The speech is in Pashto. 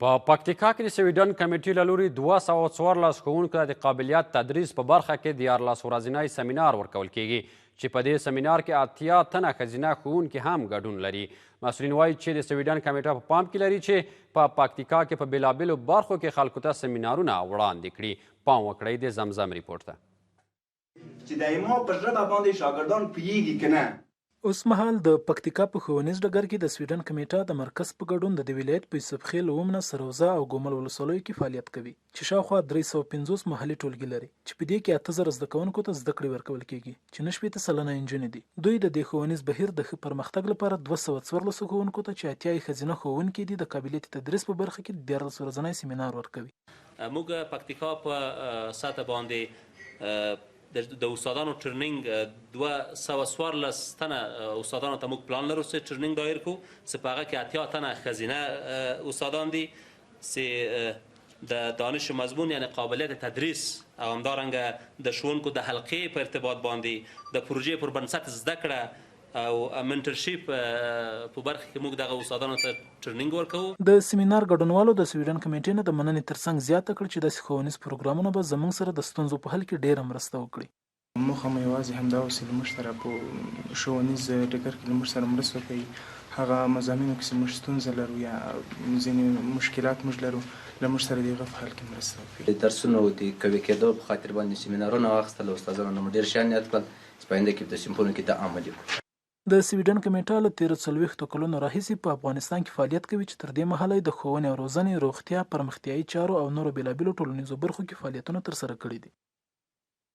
په پکتیکا کې د سویډن کمیټې له لوري 214 ښوونکو ته د قابلیت تدریس په برخه کې 14 ورځنی سمینار ورکول کیږي چې په دې سمینار کې 80 تنه ښځینه ښوونکي هم ګډون لري. مسؤلین وایي چې د سویډن کمیټه په پام کې لري چې په پکتیکا کې په بېلابېلو برخو کې خلکو ته سمینارونه وړاندې کړي. پام وکړئ د زمزم ریپورټ ته چې دایما په ژبه باندې شاګردان پوهیږي که نه. اوس مهال د پکتیکا په ښوونیز ډګر کې د سویډن کمیټه د مرکز په ګډون د دې ولایت په یوسف خیل، اومنه، سروزه او ګومل ولسوالیو کې فعالیت کوي چې شاوخوا 350 محلي ټولګي لري چې په دې کې 8000 زده کوونکو ته زده کړې ورکول کیږي چې 90 سلنه نجونې دي. دوی د دې ښوونیز بهیر د ښه پرمختګ لپاره 214 ښوونکو ته چې 80 ښځینه ښوونکي دي د قابلیت تدریس په برخه کې 14 ورځنی سیمینار ورکوي. موږ پکتیکا په سطح باندې د استادانو ټرنینګ 214 تنه استادانو ته موږ پلان لرو چې ټرنینګ دایر کو چې په هغه کې 80 تنه ښځینه استادان دي چې د دانش مضمون یعنی قابلیت تدریس او همدارنګه د ښوونکو د حلقې په ارتباط باندې د پروژې پر بنسټ زده کړه او منټرشیپ په برخه کې موږ دغه استادانو ته ټرنینګ ورکوو. د سیمینار ګډونوالو د سویډن کمیټې نه د مننې ترڅنګ زیاته کړ چې داسې ښوونیز پروګرامونه به زموږ سره د ستونزو په حل کې ډېره مرسته وکړي. موخه مو یوازې همدا اوسي له موږ سره په ښوونیز ډګر کې له موږ سره مرسته وکړي. هغه مضامینو کې موږ ستونزه لرو یا ځینې مشکلات موږ لرو له موږ سره د هغه په حل کې مرسته وکړي. د درسونو د قوي کېدو په خاطر باندې سیمینارونه واخیستل، استادانو نه مو ډېر شیان یاد کړل چې په آینده کې د صنفونو کې د عملي کړو. د سویډن کمیټه له 13 کلونو راهیسې په افغانستان کې فعالیت کوي چې تر دې مهاله د ښوونې او روزنې، روغتیا، پرمختیایي چارو او نورو بېلابېلو ټولنیزو برخو کې فعالیتونه ترسره کړي دي.